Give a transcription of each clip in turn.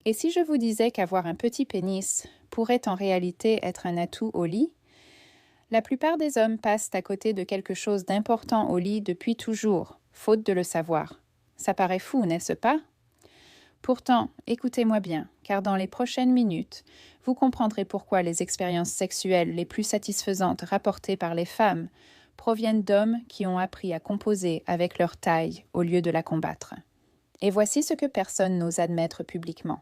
Et si je vous disais qu'avoir un petit pénis pourrait en réalité être un atout au lit? La plupart des hommes passent à côté de quelque chose d'important au lit depuis toujours, faute de le savoir. Ça paraît fou, n'est-ce pas? Pourtant, écoutez-moi bien, car dans les prochaines minutes, vous comprendrez pourquoi les expériences sexuelles les plus satisfaisantes rapportées par les femmes proviennent d'hommes qui ont appris à composer avec leur taille au lieu de la combattre. Et voici ce que personne n'ose admettre publiquement.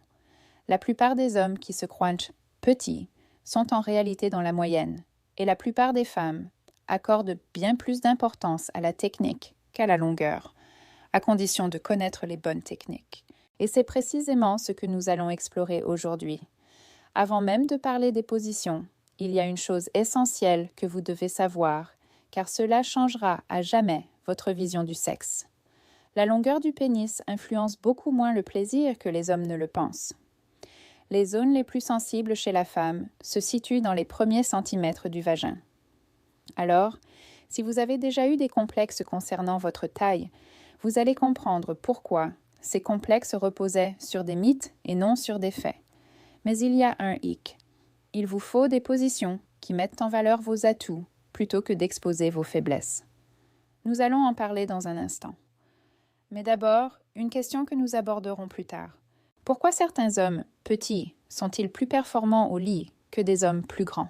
La plupart des hommes qui se croient petits sont en réalité dans la moyenne, et la plupart des femmes accordent bien plus d'importance à la technique qu'à la longueur, à condition de connaître les bonnes techniques. Et c'est précisément ce que nous allons explorer aujourd'hui. Avant même de parler des positions, il y a une chose essentielle que vous devez savoir, car cela changera à jamais votre vision du sexe. La longueur du pénis influence beaucoup moins le plaisir que les hommes ne le pensent. Les zones les plus sensibles chez la femme se situent dans les premiers centimètres du vagin. Alors, si vous avez déjà eu des complexes concernant votre taille, vous allez comprendre pourquoi ces complexes reposaient sur des mythes et non sur des faits. Mais il y a un hic. Il vous faut des positions qui mettent en valeur vos atouts plutôt que d'exposer vos faiblesses. Nous allons en parler dans un instant. Mais d'abord, une question que nous aborderons plus tard. Pourquoi certains hommes petits sont-ils plus performants au lit que des hommes plus grands?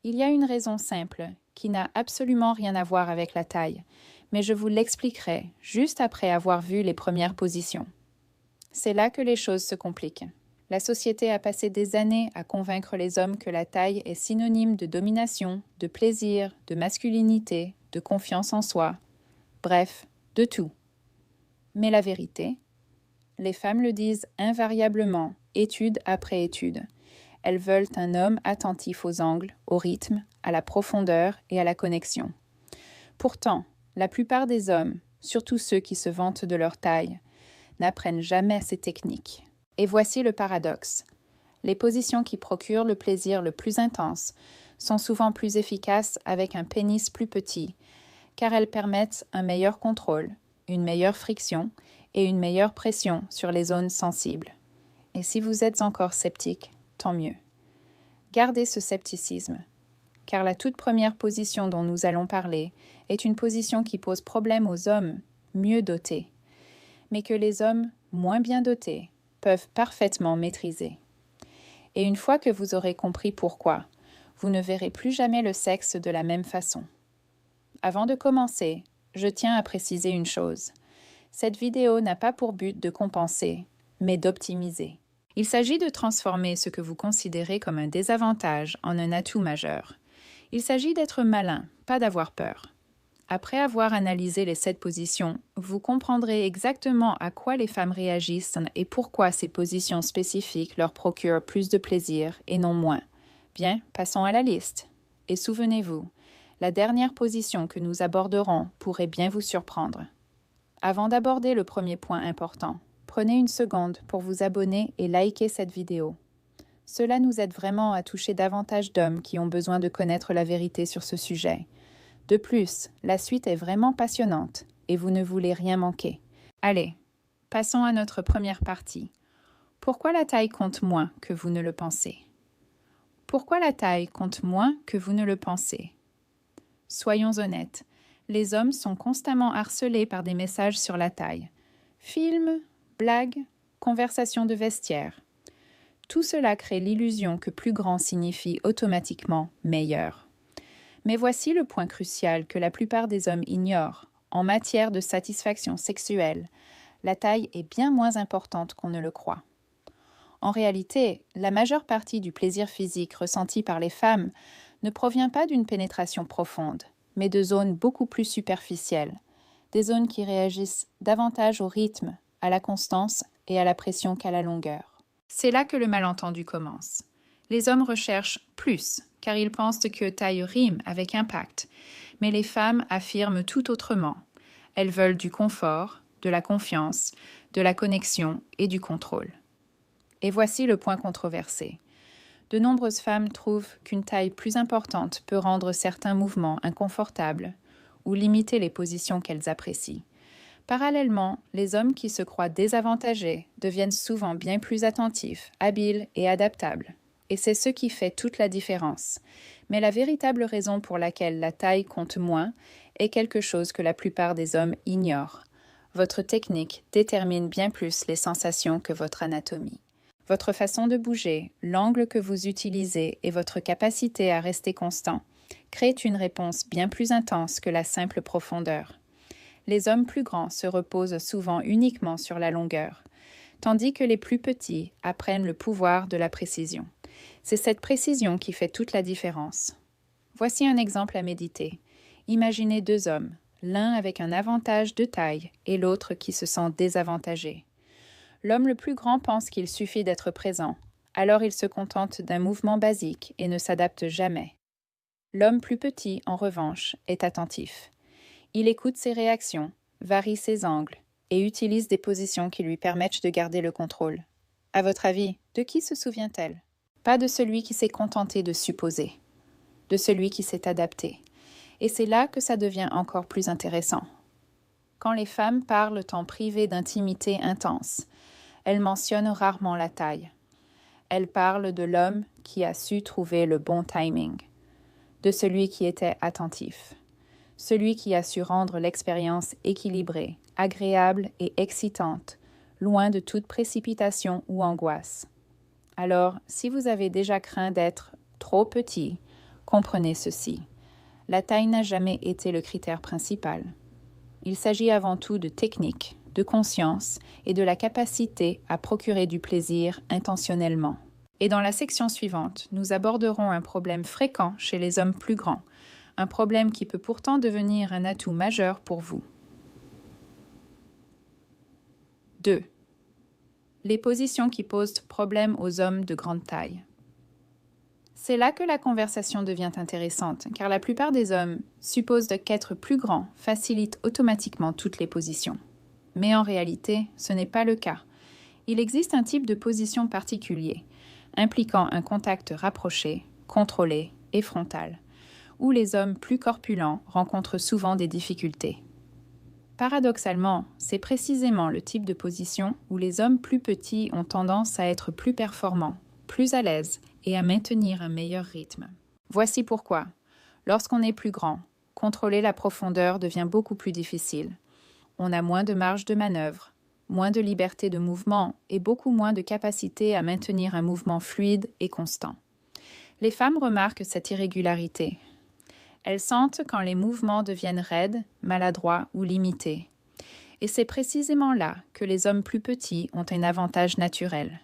Il y a une raison simple qui n'a absolument rien à voir avec la taille, mais je vous l'expliquerai juste après avoir vu les premières positions. C'est là que les choses se compliquent. La société a passé des années à convaincre les hommes que la taille est synonyme de domination, de plaisir, de masculinité, de confiance en soi, bref, de tout. Mais la vérité, les femmes le disent invariablement, étude après étude. Elles veulent un homme attentif aux angles, au rythme, à la profondeur et à la connexion. Pourtant, la plupart des hommes, surtout ceux qui se vantent de leur taille, n'apprennent jamais ces techniques. Et voici le paradoxe. Les positions qui procurent le plaisir le plus intense sont souvent plus efficaces avec un pénis plus petit, car elles permettent un meilleur contrôle, une meilleure friction et une meilleure pression sur les zones sensibles. Et si vous êtes encore sceptique, tant mieux. Gardez ce scepticisme, car la toute première position dont nous allons parler est une position qui pose problème aux hommes mieux dotés, mais que les hommes moins bien dotés peuvent parfaitement maîtriser. Et une fois que vous aurez compris pourquoi, vous ne verrez plus jamais le sexe de la même façon. Avant de commencer, je tiens à préciser une chose. Cette vidéo n'a pas pour but de compenser, mais d'optimiser. Il s'agit de transformer ce que vous considérez comme un désavantage en un atout majeur. Il s'agit d'être malin, pas d'avoir peur. Après avoir analysé les 7 positions, vous comprendrez exactement à quoi les femmes réagissent et pourquoi ces positions spécifiques leur procurent plus de plaisir et non moins. Bien, passons à la liste. Et souvenez-vous, la dernière position que nous aborderons pourrait bien vous surprendre. Avant d'aborder le premier point important, prenez une seconde pour vous abonner et liker cette vidéo. Cela nous aide vraiment à toucher davantage d'hommes qui ont besoin de connaître la vérité sur ce sujet. De plus, la suite est vraiment passionnante et vous ne voulez rien manquer. Allez, passons à notre première partie. Pourquoi la taille compte moins que vous ne le pensez? Pourquoi la taille compte moins que vous ne le pensez? Soyons honnêtes, les hommes sont constamment harcelés par des messages sur la taille. Films, blagues, conversations de vestiaire. Tout cela crée l'illusion que plus grand signifie automatiquement meilleur. Mais voici le point crucial que la plupart des hommes ignorent. En matière de satisfaction sexuelle, la taille est bien moins importante qu'on ne le croit. En réalité, la majeure partie du plaisir physique ressenti par les femmes ne provient pas d'une pénétration profonde, mais de zones beaucoup plus superficielles, des zones qui réagissent davantage au rythme, à la constance et à la pression qu'à la longueur. C'est là que le malentendu commence. Les hommes recherchent plus, car ils pensent que taille rime avec impact, mais les femmes affirment tout autrement. Elles veulent du confort, de la confiance, de la connexion et du contrôle. Et voici le point controversé. De nombreuses femmes trouvent qu'une taille plus importante peut rendre certains mouvements inconfortables ou limiter les positions qu'elles apprécient. Parallèlement, les hommes qui se croient désavantagés deviennent souvent bien plus attentifs, habiles et adaptables. Et c'est ce qui fait toute la différence. Mais la véritable raison pour laquelle la taille compte moins est quelque chose que la plupart des hommes ignorent. Votre technique détermine bien plus les sensations que votre anatomie. Votre façon de bouger, l'angle que vous utilisez et votre capacité à rester constant créent une réponse bien plus intense que la simple profondeur. Les hommes plus grands se reposent souvent uniquement sur la longueur, tandis que les plus petits apprennent le pouvoir de la précision. C'est cette précision qui fait toute la différence. Voici un exemple à méditer. Imaginez deux hommes, l'un avec un avantage de taille et l'autre qui se sent désavantagé. L'homme le plus grand pense qu'il suffit d'être présent, alors il se contente d'un mouvement basique et ne s'adapte jamais. L'homme plus petit, en revanche, est attentif. Il écoute ses réactions, varie ses angles et utilise des positions qui lui permettent de garder le contrôle. À votre avis, de qui se souvient-elle? Pas de celui qui s'est contenté de supposer, de celui qui s'est adapté. Et c'est là que ça devient encore plus intéressant. Quand les femmes parlent en privé d'intimité intense, elles mentionnent rarement la taille. Elles parlent de l'homme qui a su trouver le bon timing, de celui qui était attentif, celui qui a su rendre l'expérience équilibrée, agréable et excitante, loin de toute précipitation ou angoisse. Alors, si vous avez déjà craint d'être trop petit, comprenez ceci. La taille n'a jamais été le critère principal. Il s'agit avant tout de technique, de conscience et de la capacité à procurer du plaisir intentionnellement. Et dans la section suivante, nous aborderons un problème fréquent chez les hommes plus grands, un problème qui peut pourtant devenir un atout majeur pour vous. 2. Les positions qui posent problème aux hommes de grande taille. C'est là que la conversation devient intéressante, car la plupart des hommes supposent qu'être plus grand facilite automatiquement toutes les positions. Mais en réalité, ce n'est pas le cas. Il existe un type de position particulier, impliquant un contact rapproché, contrôlé et frontal, où les hommes plus corpulents rencontrent souvent des difficultés. Paradoxalement, c'est précisément le type de position où les hommes plus petits ont tendance à être plus performants, plus à l'aise et à maintenir un meilleur rythme. Voici pourquoi. Lorsqu'on est plus grand, contrôler la profondeur devient beaucoup plus difficile. On a moins de marge de manœuvre, moins de liberté de mouvement et beaucoup moins de capacité à maintenir un mouvement fluide et constant. Les femmes remarquent cette irrégularité. Elles sentent quand les mouvements deviennent raides, maladroits ou limités. Et c'est précisément là que les hommes plus petits ont un avantage naturel.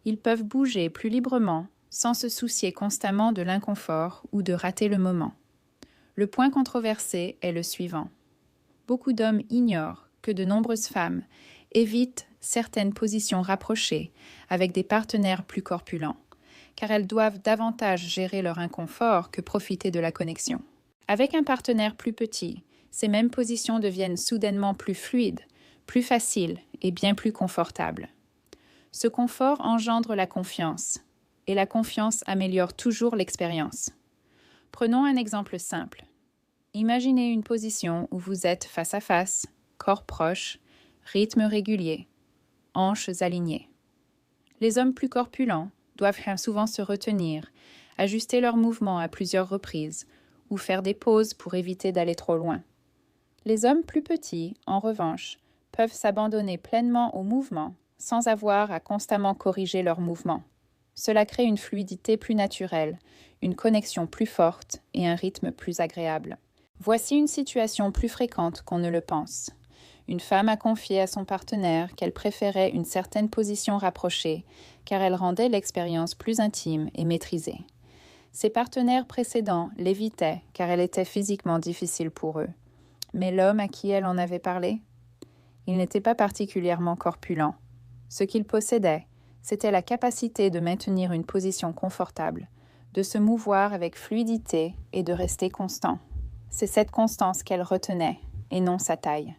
Ils peuvent bouger plus librement sans se soucier constamment de l'inconfort ou de rater le moment. Le point controversé est le suivant. Beaucoup d'hommes ignorent que de nombreuses femmes évitent certaines positions rapprochées avec des partenaires plus corpulents, car elles doivent davantage gérer leur inconfort que profiter de la connexion. Avec un partenaire plus petit, ces mêmes positions deviennent soudainement plus fluides, plus faciles et bien plus confortables. Ce confort engendre la confiance, et la confiance améliore toujours l'expérience. Prenons un exemple simple. Imaginez une position où vous êtes face à face, corps proche, rythme régulier, hanches alignées. Les hommes plus corpulents doivent souvent se retenir, ajuster leurs mouvements à plusieurs reprises ou faire des pauses pour éviter d'aller trop loin. Les hommes plus petits, en revanche, peuvent s'abandonner pleinement au mouvement sans avoir à constamment corriger leurs mouvements. Cela crée une fluidité plus naturelle, une connexion plus forte et un rythme plus agréable. Voici une situation plus fréquente qu'on ne le pense. Une femme a confié à son partenaire qu'elle préférait une certaine position rapprochée, car elle rendait l'expérience plus intime et maîtrisée. Ses partenaires précédents l'évitaient, car elle était physiquement difficile pour eux. Mais l'homme à qui elle en avait parlé? Il n'était pas particulièrement corpulent. Ce qu'il possédait, c'était la capacité de maintenir une position confortable, de se mouvoir avec fluidité et de rester constant. C'est cette constance qu'elle retenait, et non sa taille.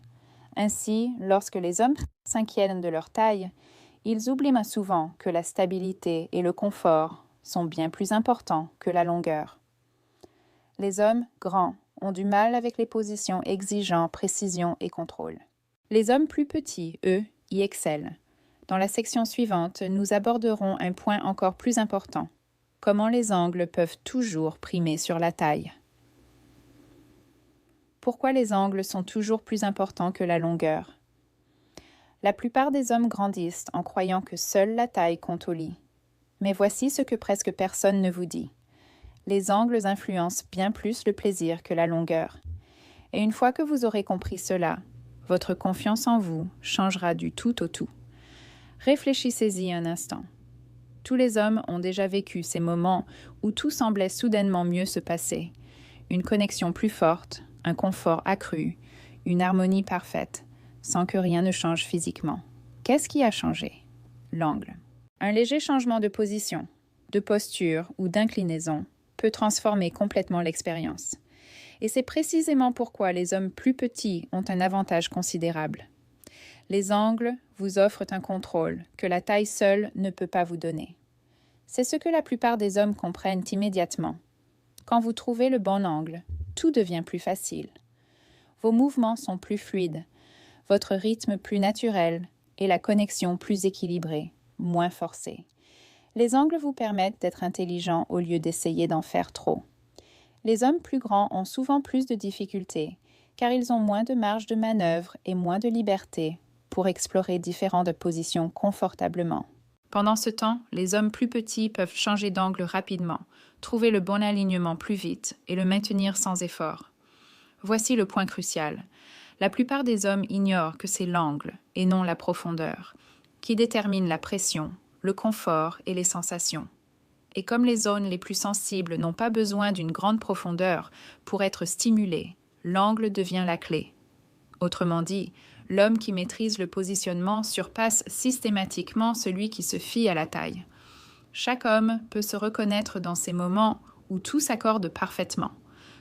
Ainsi, lorsque les hommes s'inquiètent de leur taille, ils oublient souvent que la stabilité et le confort sont bien plus importants que la longueur. Les hommes grands ont du mal avec les positions exigeant précision et contrôle. Les hommes plus petits, eux, y excellent. Dans la section suivante, nous aborderons un point encore plus important. Comment les angles peuvent toujours primer sur la taille. Pourquoi les angles sont toujours plus importants que la longueur? La plupart des hommes grandissent en croyant que seule la taille compte au lit. Mais voici ce que presque personne ne vous dit. Les angles influencent bien plus le plaisir que la longueur. Et une fois que vous aurez compris cela, votre confiance en vous changera du tout au tout. Réfléchissez-y un instant. Tous les hommes ont déjà vécu ces moments où tout semblait soudainement mieux se passer. Une connexion plus forte, un confort accru, une harmonie parfaite, sans que rien ne change physiquement. Qu'est-ce qui a changé? L'angle. Un léger changement de position, de posture ou d'inclinaison peut transformer complètement l'expérience. Et c'est précisément pourquoi les hommes plus petits ont un avantage considérable. Les angles vous offrent un contrôle que la taille seule ne peut pas vous donner. C'est ce que la plupart des hommes comprennent immédiatement. Quand vous trouvez le bon angle, tout devient plus facile. Vos mouvements sont plus fluides, votre rythme plus naturel et la connexion plus équilibrée, moins forcée. Les angles vous permettent d'être intelligent au lieu d'essayer d'en faire trop. Les hommes plus grands ont souvent plus de difficultés, car ils ont moins de marge de manœuvre et moins de liberté pour explorer différentes positions confortablement. Pendant ce temps, les hommes plus petits peuvent changer d'angle rapidement, trouver le bon alignement plus vite et le maintenir sans effort. Voici le point crucial. La plupart des hommes ignorent que c'est l'angle, et non la profondeur, qui détermine la pression, le confort et les sensations. Et comme les zones les plus sensibles n'ont pas besoin d'une grande profondeur pour être stimulées, l'angle devient la clé. Autrement dit, l'homme qui maîtrise le positionnement surpasse systématiquement celui qui se fie à la taille. Chaque homme peut se reconnaître dans ces moments où tout s'accorde parfaitement,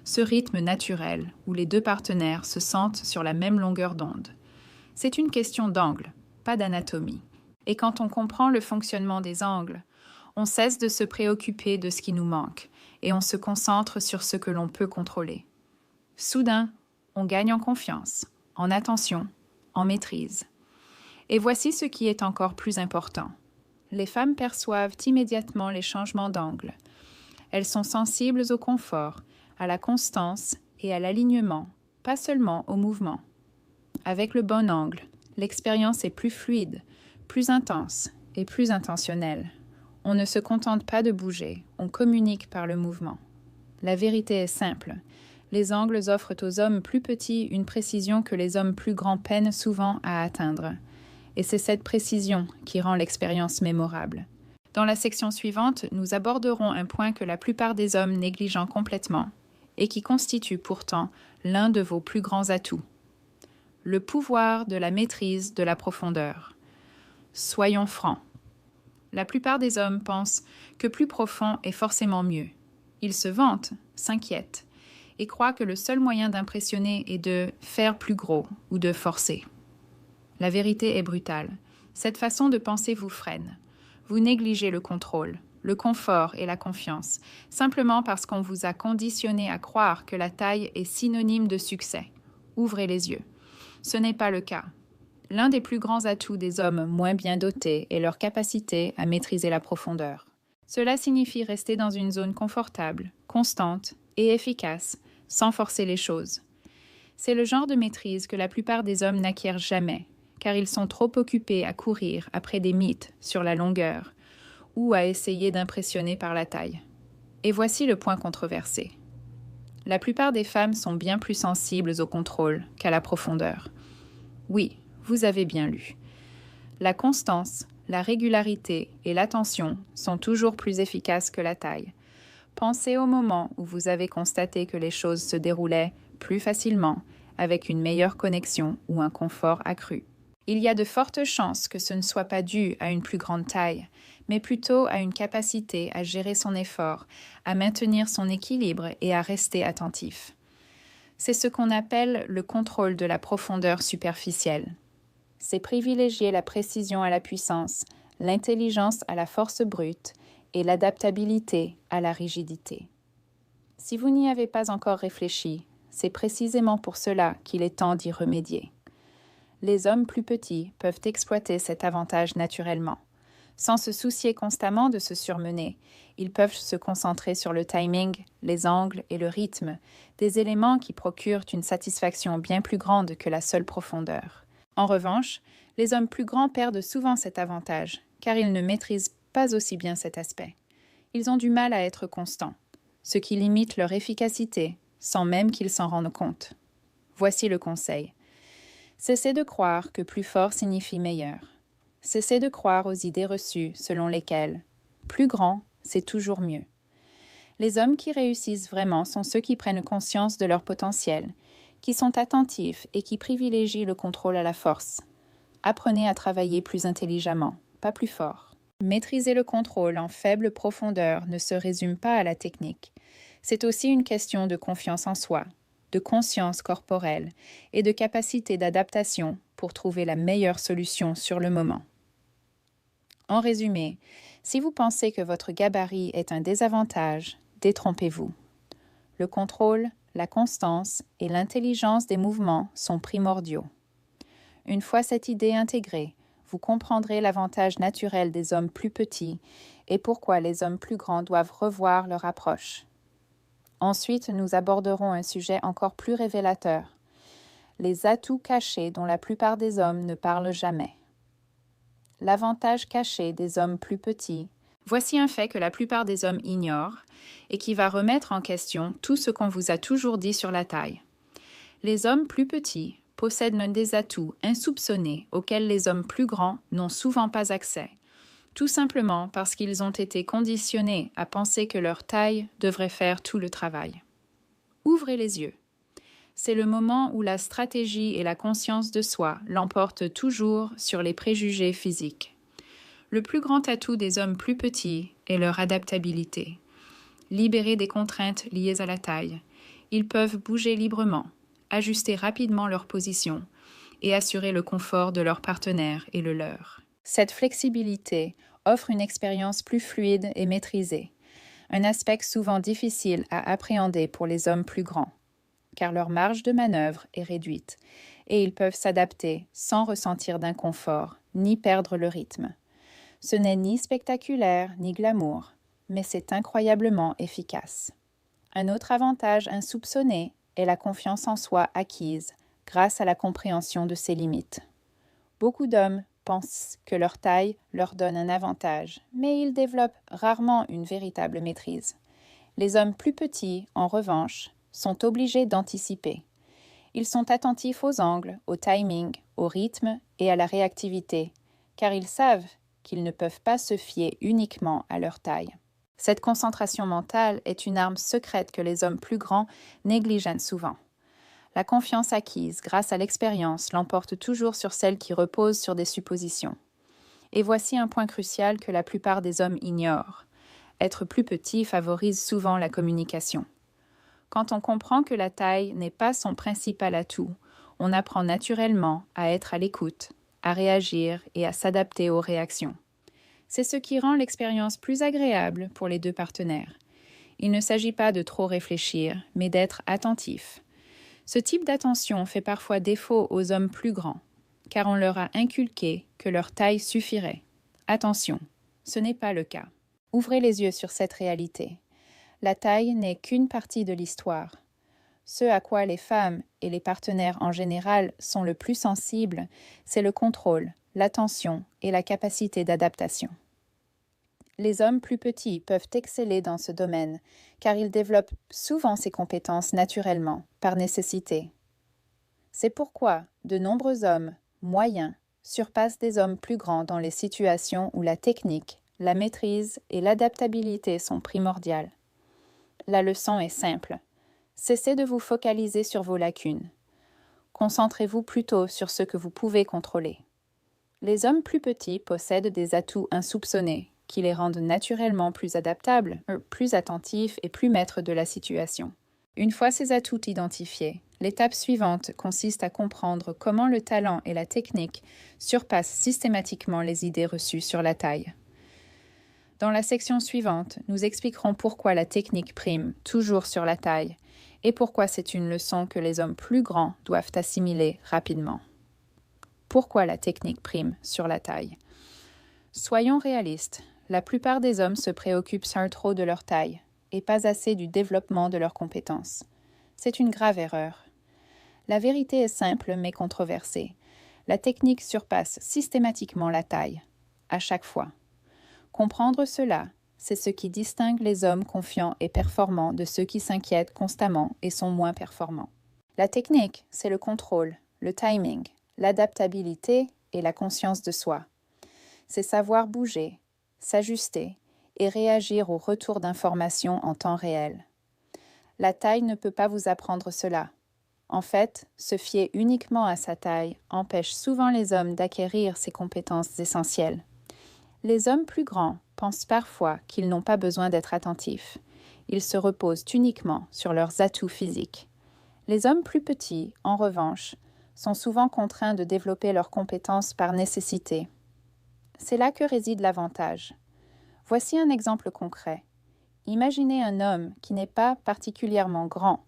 ce rythme naturel où les deux partenaires se sentent sur la même longueur d'onde. C'est une question d'angle, pas d'anatomie. Et quand on comprend le fonctionnement des angles, on cesse de se préoccuper de ce qui nous manque et on se concentre sur ce que l'on peut contrôler. Soudain, on gagne en confiance, en attention, en maîtrise. Et voici ce qui est encore plus important. Les femmes perçoivent immédiatement les changements d'angle. Elles sont sensibles au confort, à la constance et à l'alignement, pas seulement au mouvement. Avec le bon angle, l'expérience est plus fluide, plus intense et plus intentionnelle. On ne se contente pas de bouger, on communique par le mouvement. La vérité est simple. Les angles offrent aux hommes plus petits une précision que les hommes plus grands peinent souvent à atteindre. Et c'est cette précision qui rend l'expérience mémorable. Dans la section suivante, nous aborderons un point que la plupart des hommes négligent complètement et qui constitue pourtant l'un de vos plus grands atouts. Le pouvoir de la maîtrise de la profondeur. Soyons francs. La plupart des hommes pensent que plus profond est forcément mieux. Ils se vantent, s'inquiètent et croient que le seul moyen d'impressionner est de faire plus gros ou de forcer. La vérité est brutale. Cette façon de penser vous freine. Vous négligez le contrôle, le confort et la confiance, simplement parce qu'on vous a conditionné à croire que la taille est synonyme de succès. Ouvrez les yeux. Ce n'est pas le cas. L'un des plus grands atouts des hommes moins bien dotés est leur capacité à maîtriser la profondeur. Cela signifie rester dans une zone confortable, constante et efficace, sans forcer les choses. C'est le genre de maîtrise que la plupart des hommes n'acquièrent jamais, car ils sont trop occupés à courir après des mythes sur la longueur ou à essayer d'impressionner par la taille. Et voici le point controversé. La plupart des femmes sont bien plus sensibles au contrôle qu'à la profondeur. Oui, vous avez bien lu. La constance, la régularité et l'attention sont toujours plus efficaces que la taille. Pensez au moment où vous avez constaté que les choses se déroulaient plus facilement, avec une meilleure connexion ou un confort accru. Il y a de fortes chances que ce ne soit pas dû à une plus grande taille, mais plutôt à une capacité à gérer son effort, à maintenir son équilibre et à rester attentif. C'est ce qu'on appelle le contrôle de la profondeur superficielle. C'est privilégier la précision à la puissance, l'intelligence à la force brute et l'adaptabilité à la rigidité. Si vous n'y avez pas encore réfléchi, c'est précisément pour cela qu'il est temps d'y remédier. Les hommes plus petits peuvent exploiter cet avantage naturellement. Sans se soucier constamment de se surmener, ils peuvent se concentrer sur le timing, les angles et le rythme, des éléments qui procurent une satisfaction bien plus grande que la seule profondeur. En revanche, les hommes plus grands perdent souvent cet avantage, car ils ne maîtrisent pas aussi bien cet aspect. Ils ont du mal à être constants, ce qui limite leur efficacité, sans même qu'ils s'en rendent compte. Voici le conseil. Cessez de croire que plus fort signifie meilleur. Cessez de croire aux idées reçues selon lesquelles plus grand, c'est toujours mieux. Les hommes qui réussissent vraiment sont ceux qui prennent conscience de leur potentiel, qui sont attentifs et qui privilégient le contrôle à la force. Apprenez à travailler plus intelligemment, pas plus fort. Maîtriser le contrôle en faible profondeur ne se résume pas à la technique. C'est aussi une question de confiance en soi, de conscience corporelle et de capacité d'adaptation pour trouver la meilleure solution sur le moment. En résumé, si vous pensez que votre gabarit est un désavantage, détrompez-vous. Le contrôle, la constance et l'intelligence des mouvements sont primordiaux. Une fois cette idée intégrée, vous comprendrez l'avantage naturel des hommes plus petits et pourquoi les hommes plus grands doivent revoir leur approche. Ensuite, nous aborderons un sujet encore plus révélateur, les atouts cachés dont la plupart des hommes ne parlent jamais. L'avantage caché des hommes plus petits. Voici un fait que la plupart des hommes ignorent et qui va remettre en question tout ce qu'on vous a toujours dit sur la taille. Les hommes plus petits possèdent des atouts insoupçonnés auxquels les hommes plus grands n'ont souvent pas accès, tout simplement parce qu'ils ont été conditionnés à penser que leur taille devrait faire tout le travail. Ouvrez les yeux. C'est le moment où la stratégie et la conscience de soi l'emportent toujours sur les préjugés physiques. Le plus grand atout des hommes plus petits est leur adaptabilité. Libérés des contraintes liées à la taille, ils peuvent bouger librement, ajuster rapidement leur position et assurer le confort de leur partenaire et le leur. Cette flexibilité offre une expérience plus fluide et maîtrisée, un aspect souvent difficile à appréhender pour les hommes plus grands, car leur marge de manœuvre est réduite et ils peuvent s'adapter sans ressentir d'inconfort ni perdre le rythme. Ce n'est ni spectaculaire ni glamour, mais c'est incroyablement efficace. Un autre avantage insoupçonné est la confiance en soi acquise grâce à la compréhension de ses limites. Beaucoup d'hommes pensent que leur taille leur donne un avantage, mais ils développent rarement une véritable maîtrise. Les hommes plus petits, en revanche, sont obligés d'anticiper. Ils sont attentifs aux angles, au timing, au rythme et à la réactivité, car ils savent qu'ils ne peuvent pas se fier uniquement à leur taille. Cette concentration mentale est une arme secrète que les hommes plus grands négligent souvent. La confiance acquise grâce à l'expérience l'emporte toujours sur celle qui repose sur des suppositions. Et voici un point crucial que la plupart des hommes ignorent. Être plus petit favorise souvent la communication. Quand on comprend que la taille n'est pas son principal atout, on apprend naturellement à être à l'écoute, à réagir et à s'adapter aux réactions. C'est ce qui rend l'expérience plus agréable pour les deux partenaires. Il ne s'agit pas de trop réfléchir, mais d'être attentif. Ce type d'attention fait parfois défaut aux hommes plus grands, car on leur a inculqué que leur taille suffirait. Attention, ce n'est pas le cas. Ouvrez les yeux sur cette réalité. La taille n'est qu'une partie de l'histoire. Ce à quoi les femmes et les partenaires en général sont le plus sensibles, c'est le contrôle, l'attention et la capacité d'adaptation. Les hommes plus petits peuvent exceller dans ce domaine, car ils développent souvent ces compétences naturellement, par nécessité. C'est pourquoi de nombreux hommes moyens surpassent des hommes plus grands dans les situations où la technique, la maîtrise et l'adaptabilité sont primordiales. La leçon est simple. Cessez de vous focaliser sur vos lacunes. Concentrez-vous plutôt sur ce que vous pouvez contrôler. Les hommes plus petits possèdent des atouts insoupçonnés qui les rendent naturellement plus adaptables, plus attentifs et plus maîtres de la situation. Une fois ces atouts identifiés, l'étape suivante consiste à comprendre comment le talent et la technique surpassent systématiquement les idées reçues sur la taille. Dans la section suivante, nous expliquerons pourquoi la technique prime toujours sur la taille et pourquoi c'est une leçon que les hommes plus grands doivent assimiler rapidement. Pourquoi la technique prime sur la taille? Soyons réalistes, la plupart des hommes se préoccupent sans trop de leur taille et pas assez du développement de leurs compétences. C'est une grave erreur. La vérité est simple mais controversée. La technique surpasse systématiquement la taille, à chaque fois. Comprendre cela, c'est ce qui distingue les hommes confiants et performants de ceux qui s'inquiètent constamment et sont moins performants. La technique, c'est le contrôle, le timing, l'adaptabilité et la conscience de soi. C'est savoir bouger, s'ajuster et réagir au retour d'informations en temps réel. La taille ne peut pas vous apprendre cela. En fait, se fier uniquement à sa taille empêche souvent les hommes d'acquérir ces compétences essentielles. Les hommes plus grands pensent parfois qu'ils n'ont pas besoin d'être attentifs. Ils se reposent uniquement sur leurs atouts physiques. Les hommes plus petits, en revanche, sont souvent contraints de développer leurs compétences par nécessité. C'est là que réside l'avantage. Voici un exemple concret. Imaginez un homme qui n'est pas particulièrement grand,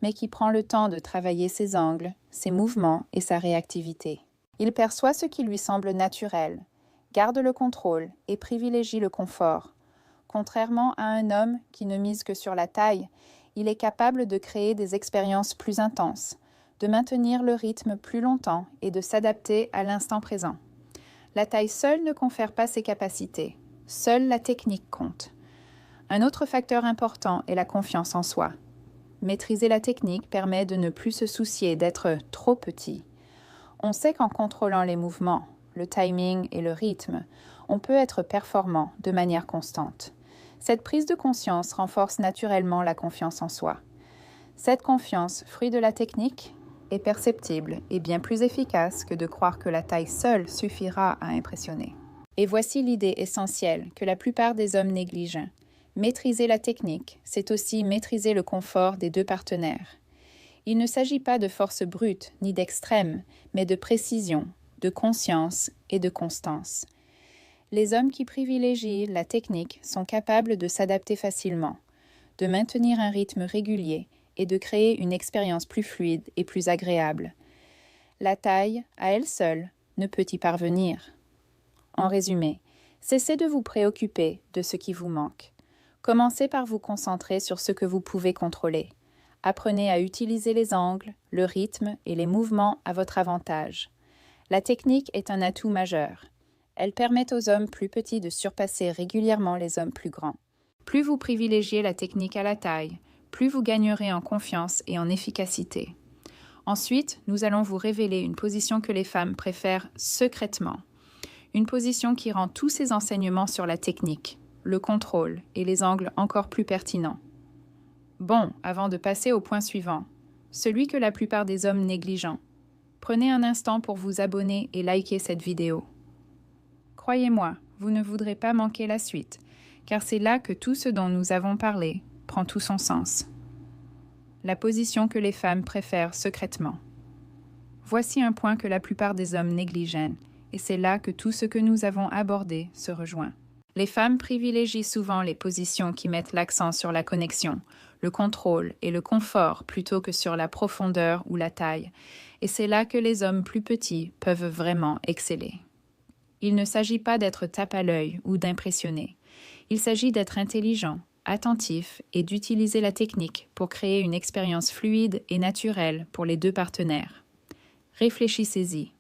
mais qui prend le temps de travailler ses angles, ses mouvements et sa réactivité. Il perçoit ce qui lui semble naturel, garde le contrôle et privilégie le confort. Contrairement à un homme qui ne mise que sur la taille, il est capable de créer des expériences plus intenses, de maintenir le rythme plus longtemps et de s'adapter à l'instant présent. La taille seule ne confère pas ses capacités. Seule la technique compte. Un autre facteur important est la confiance en soi. Maîtriser la technique permet de ne plus se soucier d'être trop petit. On sait qu'en contrôlant les mouvements, le timing et le rythme, on peut être performant de manière constante. Cette prise de conscience renforce naturellement la confiance en soi. Cette confiance, fruit de la technique, est perceptible et bien plus efficace que de croire que la taille seule suffira à impressionner. Et voici l'idée essentielle que la plupart des hommes négligent. Maîtriser la technique, c'est aussi maîtriser le confort des deux partenaires. Il ne s'agit pas de force brute ni d'extrême, mais de précision, de conscience et de constance. Les hommes qui privilégient la technique sont capables de s'adapter facilement, de maintenir un rythme régulier et de créer une expérience plus fluide et plus agréable. La taille, à elle seule, ne peut y parvenir. En résumé, cessez de vous préoccuper de ce qui vous manque. Commencez par vous concentrer sur ce que vous pouvez contrôler. Apprenez à utiliser les angles, le rythme et les mouvements à votre avantage. La technique est un atout majeur. Elle permet aux hommes plus petits de surpasser régulièrement les hommes plus grands. Plus vous privilégiez la technique à la taille, plus vous gagnerez en confiance et en efficacité. Ensuite, nous allons vous révéler une position que les femmes préfèrent secrètement. Une position qui rend tous ces enseignements sur la technique, le contrôle et les angles encore plus pertinents. Bon, avant de passer au point suivant, celui que la plupart des hommes négligent, prenez un instant pour vous abonner et liker cette vidéo. Croyez-moi, vous ne voudrez pas manquer la suite, car c'est là que tout ce dont nous avons parlé prend tout son sens. La position que les femmes préfèrent secrètement. Voici un point que la plupart des hommes négligent, et c'est là que tout ce que nous avons abordé se rejoint. Les femmes privilégient souvent les positions qui mettent l'accent sur la connexion, le contrôle et le confort plutôt que sur la profondeur ou la taille, et c'est là que les hommes plus petits peuvent vraiment exceller. Il ne s'agit pas d'être tape à l'œil ou d'impressionner. Il s'agit d'être intelligent, attentif et d'utiliser la technique pour créer une expérience fluide et naturelle pour les deux partenaires. Réfléchissez-y.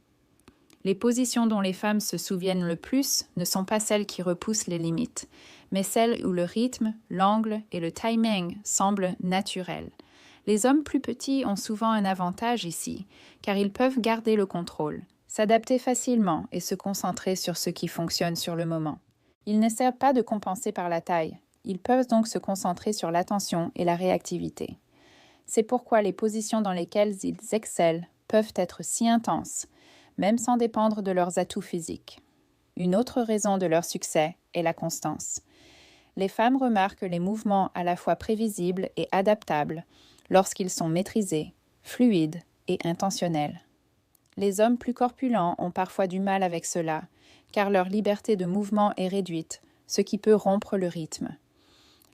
Les positions dont les femmes se souviennent le plus ne sont pas celles qui repoussent les limites, mais celles où le rythme, l'angle et le timing semblent naturels. Les hommes plus petits ont souvent un avantage ici, car ils peuvent garder le contrôle, s'adapter facilement et se concentrer sur ce qui fonctionne sur le moment. Ils n'essaient pas de compenser par la taille. Ils peuvent donc se concentrer sur l'attention et la réactivité. C'est pourquoi les positions dans lesquelles ils excellent peuvent être si intenses, même sans dépendre de leurs atouts physiques. Une autre raison de leur succès est la constance. Les femmes remarquent les mouvements à la fois prévisibles et adaptables lorsqu'ils sont maîtrisés, fluides et intentionnels. Les hommes plus corpulents ont parfois du mal avec cela, car leur liberté de mouvement est réduite, ce qui peut rompre le rythme.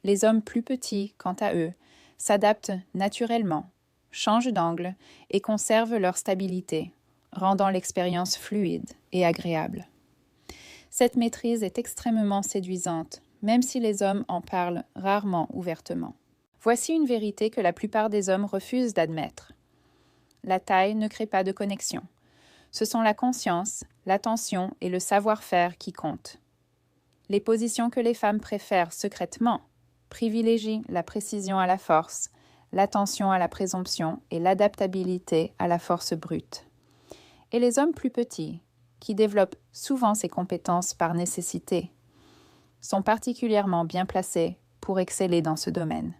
Les hommes plus petits, quant à eux, s'adaptent naturellement, changent d'angle et conservent leur stabilité, rendant l'expérience fluide et agréable. Cette maîtrise est extrêmement séduisante, même si les hommes en parlent rarement ouvertement. Voici une vérité que la plupart des hommes refusent d'admettre. La taille ne crée pas de connexion. Ce sont la conscience, l'attention et le savoir-faire qui comptent. Les positions que les femmes préfèrent secrètement privilégient la précision à la force, l'attention à la présomption et l'adaptabilité à la force brute. Et les hommes plus petits, qui développent souvent ces compétences par nécessité, sont particulièrement bien placés pour exceller dans ce domaine.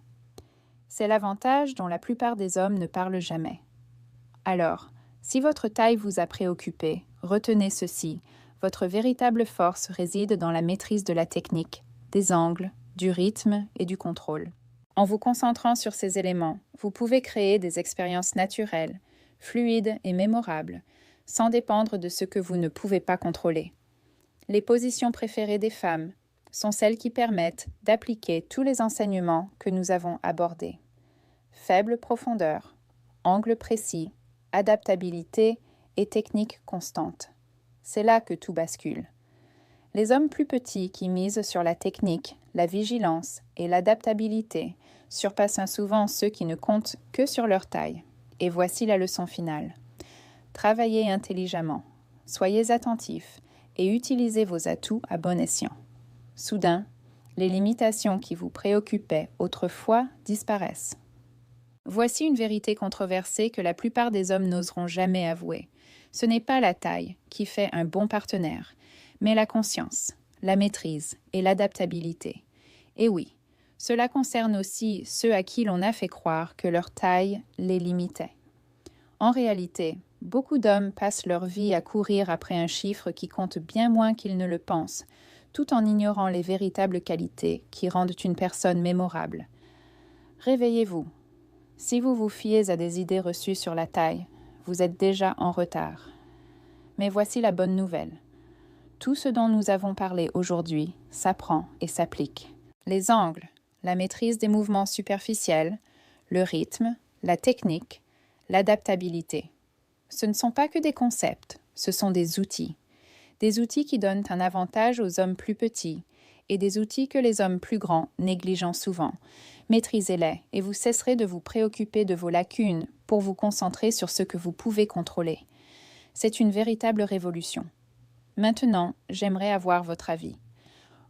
C'est l'avantage dont la plupart des hommes ne parlent jamais. Alors, si votre taille vous a préoccupé, retenez ceci, votre véritable force réside dans la maîtrise de la technique, des angles, du rythme et du contrôle. En vous concentrant sur ces éléments, vous pouvez créer des expériences naturelles, fluides et mémorables, sans dépendre de ce que vous ne pouvez pas contrôler. Les positions préférées des femmes sont celles qui permettent d'appliquer tous les enseignements que nous avons abordés. Faible profondeur, angle précis, adaptabilité et technique constante. C'est là que tout bascule. Les hommes plus petits qui misent sur la technique, la vigilance et l'adaptabilité surpassent souvent ceux qui ne comptent que sur leur taille. Et voici la leçon finale. Travaillez intelligemment, soyez attentifs et utilisez vos atouts à bon escient. Soudain, les limitations qui vous préoccupaient autrefois disparaissent. Voici une vérité controversée que la plupart des hommes n'oseront jamais avouer. Ce n'est pas la taille qui fait un bon partenaire, mais la conscience, la maîtrise et l'adaptabilité. Et oui, cela concerne aussi ceux à qui l'on a fait croire que leur taille les limitait. En réalité, beaucoup d'hommes passent leur vie à courir après un chiffre qui compte bien moins qu'ils ne le pensent, tout en ignorant les véritables qualités qui rendent une personne mémorable. Réveillez-vous. Si vous vous fiez à des idées reçues sur la taille, vous êtes déjà en retard. Mais voici la bonne nouvelle. Tout ce dont nous avons parlé aujourd'hui s'apprend et s'applique. Les angles, la maîtrise des mouvements superficiels, le rythme, la technique, l'adaptabilité. Ce ne sont pas que des concepts, ce sont des outils. Des outils qui donnent un avantage aux hommes plus petits et des outils que les hommes plus grands négligent souvent. Maîtrisez-les et vous cesserez de vous préoccuper de vos lacunes pour vous concentrer sur ce que vous pouvez contrôler. C'est une véritable révolution. Maintenant, j'aimerais avoir votre avis.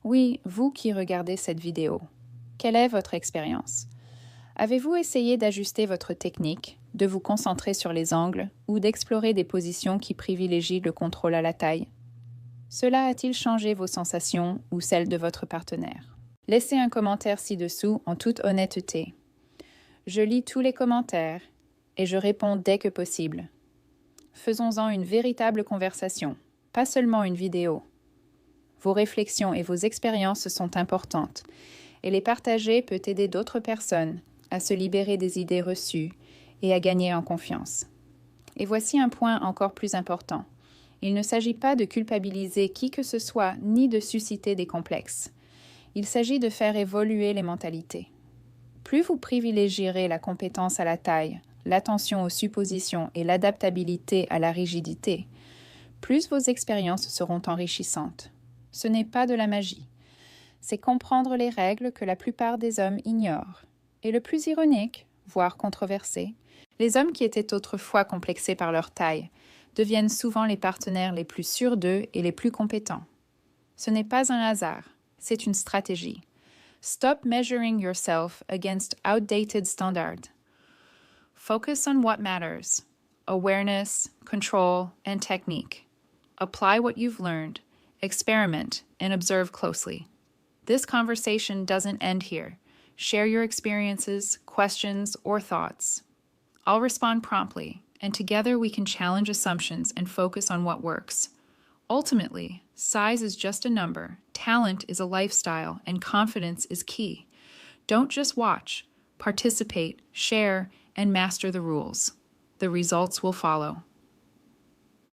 Oui, vous qui regardez cette vidéo, quelle est votre expérience? Avez-vous essayé d'ajuster votre technique, de vous concentrer sur les angles ou d'explorer des positions qui privilégient le contrôle à la taille? Cela a-t-il changé vos sensations ou celles de votre partenaire? Laissez un commentaire ci-dessous en toute honnêteté. Je lis tous les commentaires et je réponds dès que possible. Faisons-en une véritable conversation, pas seulement une vidéo. Vos réflexions et vos expériences sont importantes et les partager peut aider d'autres personnes à se libérer des idées reçues et à gagner en confiance. Et voici un point encore plus important. Il ne s'agit pas de culpabiliser qui que ce soit ni de susciter des complexes. Il s'agit de faire évoluer les mentalités. Plus vous privilégierez la compétence à la taille, l'attention aux suppositions et l'adaptabilité à la rigidité, plus vos expériences seront enrichissantes. Ce n'est pas de la magie. C'est comprendre les règles que la plupart des hommes ignorent. Et le plus ironique, voire controversé, les hommes qui étaient autrefois complexés par leur taille deviennent souvent les partenaires les plus sûrs d'eux et les plus compétents. Ce n'est pas un hasard, c'est une stratégie. Stop measuring yourself against outdated standards. Focus on what matters: awareness, control, and technique. Apply what you've learned, experiment, and observe closely. This conversation doesn't end here. Share your experiences, questions, or thoughts. I'll respond promptly, and together we can challenge assumptions and focus on what works. Ultimately, size is just a number, talent is a lifestyle, and confidence is key. Don't just watch, participate, share, and master the rules. The results will follow.